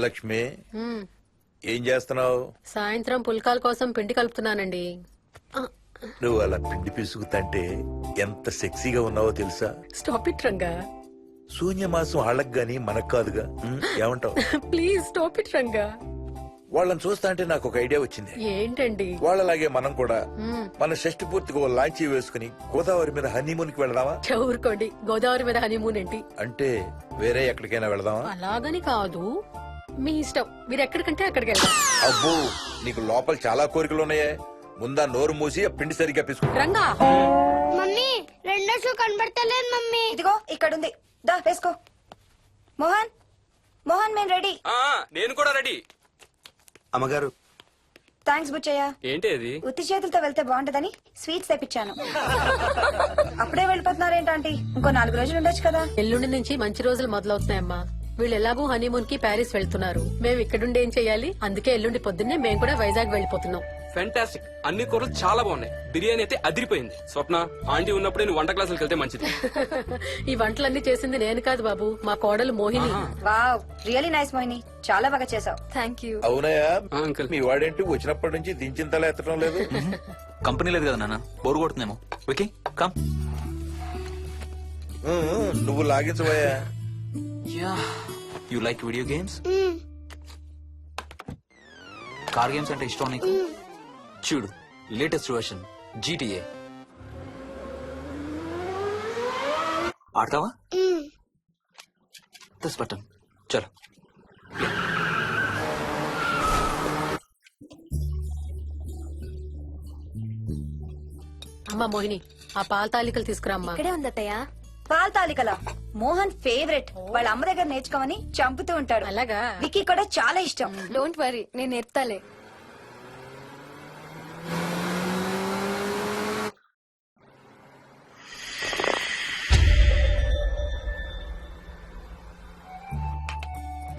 లక్ష్మి మ్మ్. ఏం చేస్తున్నావు? సాయంత్రం పుల్కాల కోసం పిండి కలుపుతున్నానండి. ఆ, నువ్వు అలా పిండి పిసుకుతంటే ఎంత సెక్సీగా ఉన్నావో తెలుసా? Stop it Ranga. శూన్యమాసం వాళ్ళకి గాని మనకు కాదుగా. ఏమంటావు? Please stop it Ranga. వాళ్ళని చూస్తా అంటే నాకు ఒక ఐడియా వచ్చింది. ఏంటండి? వాళ్ళలాగే మనం కూడా మ్మ్. మన షష్టి పూర్తిగా ఓ లాంచీ వేసుకుని గోదావరి మీద హనీమూన్ కి వెళదామా? ఊరుకోండి, గోదావరి మీద హనీమూన్ ఏంటి? అంటే వేరే ఎక్కడికైనా వెళదామా? అలాగని కాదు, మీ ఇష్టం. మీరు ఎక్కడికంటే అక్కడికి వెళ్దాం. అబ్బో, నీకు లోపల చాలా కోరికలు ఉన్నాయే. ముందా నోరు మూసి ఆ పిండి సరిగ్గా పిసుకు. రంగా, మమ్మీ రెండో షూ కనబడతలేదు మమ్మీ. ఇదిగో ఇక్కడుంది, దా వేసుకో. మోహన్ మోహన్ మేము రెడీ. నేను కూడా రెడీ. అమ్మగారు థ్యాంక్స్ బుచ్చయ్య. ఏంటి అది? ఉత్తి చేతులతో వెళ్తే బాగుంటదని స్వీట్స్ తెప్పించాను. అప్పుడే వెళ్ళిపోతున్నారేంటంటీ? ఇంకో 4 రోజులు ఉండొచ్చు కదా. ఎల్లుండి నుంచి మంచి రోజులు మొదలవుతున్నాయమ్మా. వీళ్ళు ఎలాగూ హనీమూన్ కి ప్యారిస్ వెళ్తున్నారు. మేము ఇక్కడుండి ఏం చెయ్యాలి? అందుకే ఎల్లుండి పొద్దున్నే మేము కూడా వైజాగ్ వెళ్ళిపోతున్నాం. ఫెంటాస్టిక్. అన్ని కూరలు చాలా బాగున్నాయి. బిర్యానీ అయితే అదిరిపోయింది. స్వప్న, ఆంటీ ఉన్నప్పుడే నువ్వు వంట క్లాసులకు వెళ్తే మంచిది. ఈ వంటలన్నీ చేసింది నేను కాదు బాబు, మా కోడలు Mohini. Wow, really nice Mohini, చాలా బాగా చేసావు. Thank you. అవునయ్యా, అంకుల్. మీ వాడేంటి వచ్చినప్పటి నుంచి దించిన తల ఎత్తడం లేదు? కంపెనీ లేదు కదా నాన్న, బోరు కొడుతుందేమో. Vicky come. నువ్వు లాగించబోయా? You like video games? Car games అంటే ఇష్టం నీకు? చూడు, లేటెస్ట్ వర్షన్ GTA ఆడతావా? దిస్ బటన్ చలో. అమ్మా మోహిని, ఆ పాల తాలికలు తీసుకురామ్మా. ఇక్కడే ఉందత్తయ్య. పాల్ తాలికల మోహన్ ఫేవరెట్. వాళ్ళ అమ్మ దగ్గర నేర్చుకోమని చంపుతూ ఉంటాడు. అలాగా? విక్కీ కూడా చాలా ఇష్టం. డోంట్ వరీ, నేను నేర్పుతాలే.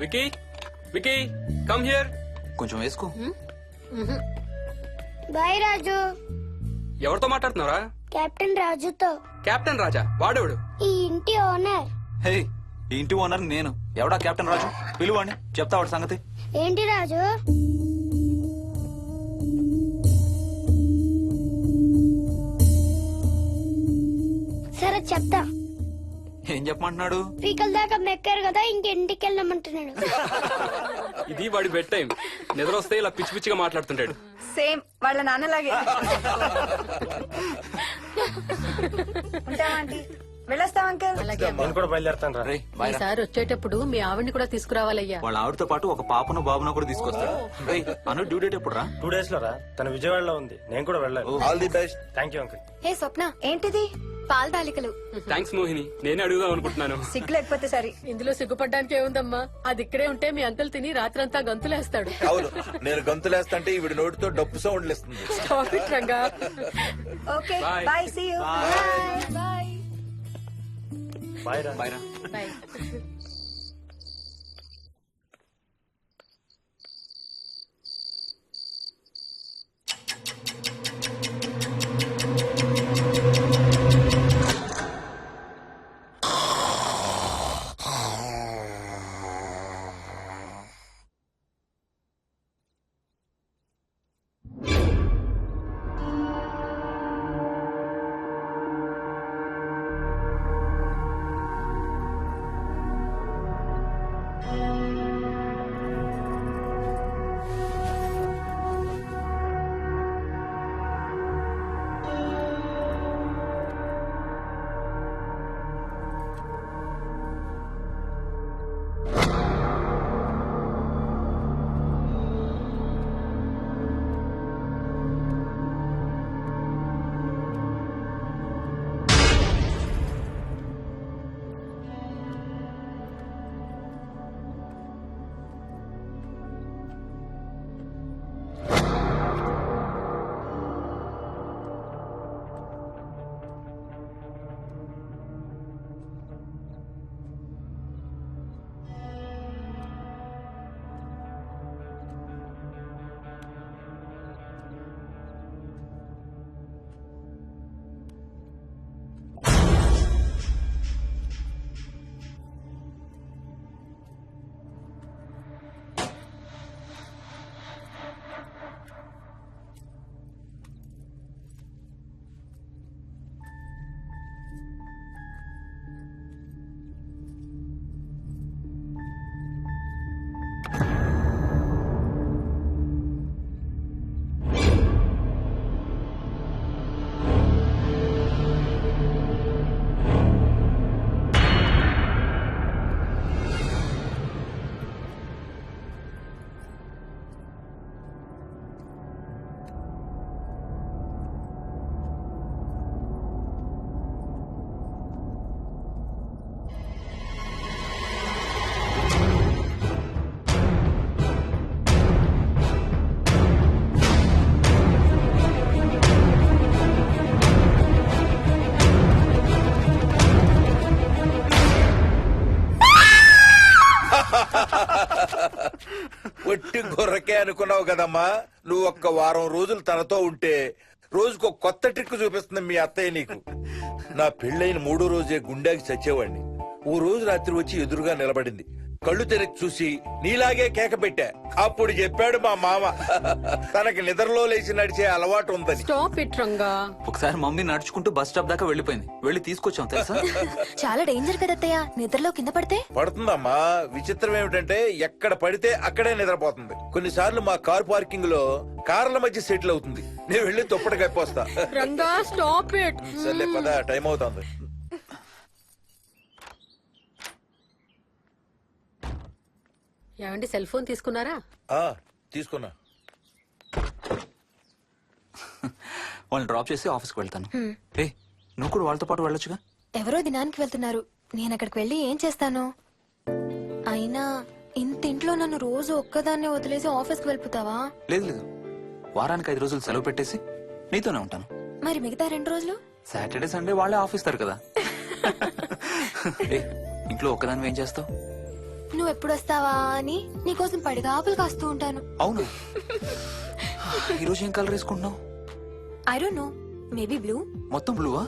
Vicky, Vicky, come here. కొంచెం వేసుకో. బాయ్ రాజు. ఎవరితో మాట్లాడుతున్నారా? కెప్టెన్ రాజుతో. కెప్టెన్ రాజా? వాడేవాడు? ఈ ఇంటి ఓనర్. హే, ఈ ఇంటి ఓనర్ నేను. ఎవడా కెప్టెన్ రాజు? పిలువండి, చెప్తా వాడి సంగతి. ఏంటి రాజు? సరే చెప్తా. ఏం చెప్పమంటున్నాడు? పీకల దాకా మెక్కారు కదా, ఇంటికి వెళ్ళమంటున్నాడు. ఇది వాడి బెడ్ టైం. నిద్ర వస్తే ఇలా పిచ్చి పిచ్చిగా మాట్లాడుతుంటాడు. సేమ్ వాళ్ళ నాన్నలాగే. ఉంటావా ఆంటీ? వెళ్ళొస్తాం అంకల్. అలాగే అమ్మా. నేను కూడా బయలుదేరుతాను రా. రే బాయ్ రా. ఈసారి వచ్చేటప్పుడు మీ ఆవిడ్ని కూడా తీసుకురావాలయ్యా. వాళ్ళ ఆవిడతో పాటు ఒక పాపను బాబును కూడా తీసుకొస్తాడు. రేయ్, అను డ్యూ డేట్ ఎప్పుడు రా? 2 days లో రా. తన విజయవాడలో ఉంది, నేను కూడా వెళ్ళాలి. All the best. Thank you uncle. Hey Swapna, ఏంటిది? పాల తాలికలు. థ్యాంక్స్ మోహిని, నేనే అడుగుదాం అనుకుంటున్నాను. సిగ్గు లేకపోతే సరే. ఇందులో సిగ్గుపడ్డానికి ఏముందమ్మా? అది ఇక్కడే ఉంటే మీ అంకుల్ తిని రాత్రంతా గంతులేస్తాడు. అవును, నేను గంతులేస్తంటే ఈవిడ నోటితో డప్పు సౌండ్లు ఇస్తుంది. Stop it, Ranga. Okay Bye. Bye, see you. Bye. Bye రా. బాయ్ రా. Bye. ఒట్టి గొర్రకే అనుకున్నావు కదమ్మా. నువ్వు ఒక్క వారం రోజులు తనతో ఉంటే రోజుకో కొత్త ట్రిక్ చూపిస్తుంది మీ అత్తయ్య నీకు. నా పెళ్ళైన 3వ రోజే గుండెకి చచ్చేవాడిని. ఓ రోజు రాత్రి వచ్చి ఎదురుగా నిలబడింది. కళ్ళు తెరిచి చూసి నీలాగే కేక పెట్టా. అప్పుడు చెప్పాడు మా మామ తనకి నిద్రలో లేచి నడిచే అలవాటు ఉందని. Stop it Ranga. ఒకసారి మమ్మీ నడుచుకుంటూ బస్ స్టాప్ దాకా వెళ్ళిపోయింది. వెళ్ళి తీసుకొచ్చాం తెలుసా. చాలా డేంజర్ కదా అత్తయ్య, నిద్రలో కింద పడితే. పడుతుందమ్మా. విచిత్రం ఏమిటంటే ఎక్కడ పడితే అక్కడే నిద్రపోతుంది. కొన్నిసార్లు మా కార్ పార్కింగ్ లో కార్ల మధ్య సెటిల్ అవుతుంది. నేను వెళ్ళి దుప్పటి కప్పొస్తా. Ranga stop it. సర్లే పద, టైం అవుతుంది. ఏమండి సెల్ ఫోన్ తీసుకున్నారా? ఆ, తీసుకున్నా. వాళ్ళని డ్రాప్ చేసి ఆఫీస్కి వెళ్తాను. ఏ నువ్వు కూడా వాళ్ళతో పాటు వెళ్ళొచ్చుగా. ఎవరో దినానికి వెళ్తున్నారు, నేను అక్కడికి వెళ్ళి ఏం చేస్తాను? అయినా ఇంత ఇంట్లో నన్ను రోజు ఒక్కదాన్నే వదిలేసి ఆఫీస్కి వెళ్ళిపోతావా? లేదు లేదు, వారానికి 5 రోజులు సెలవు పెట్టేసి నీతోనే ఉంటాను. మరి మిగతా 2 రోజులు? సాటర్డే సండే వాళ్ళే ఆఫీస్ తారు కదా. ఏ ఇంట్లో ఒక్కదాని ఏం చేస్తావు? నువ్వు ఎప్పుడు వస్తావా అని నీకోసం పడిగా ఆకులు కాస్తూ ఉంటాను. అవును. ఈరోజు ఏం కలర్ వేసుకుంటున్నావు? I don't know, maybe blue. మొత్తం బ్లూవా?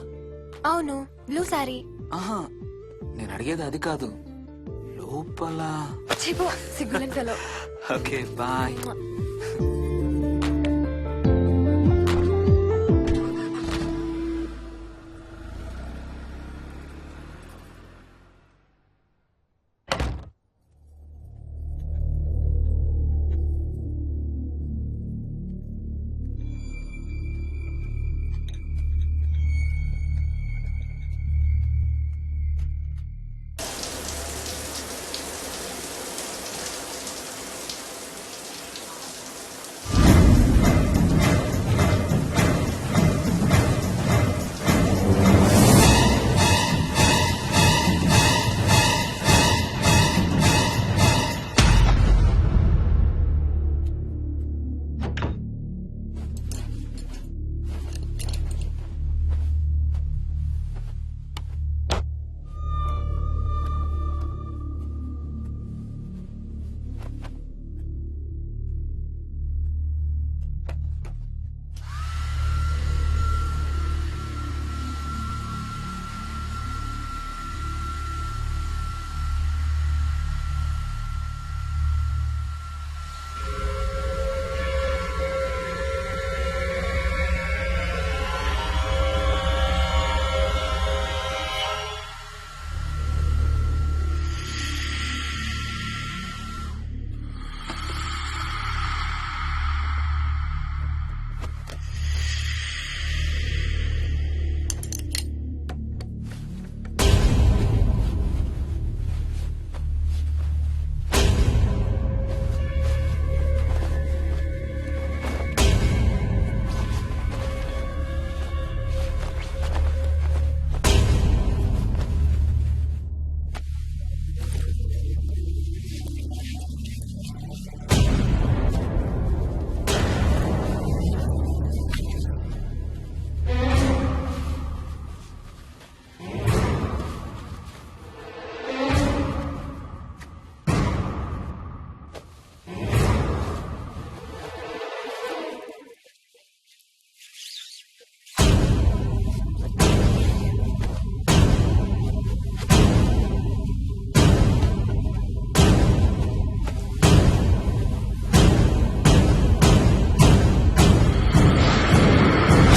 అవును, బ్లూ సారీ. ఆహా, నేను అడిగేది అది కాదు, లోపల. సిగ్గులేని ఫెలో. Okay bye.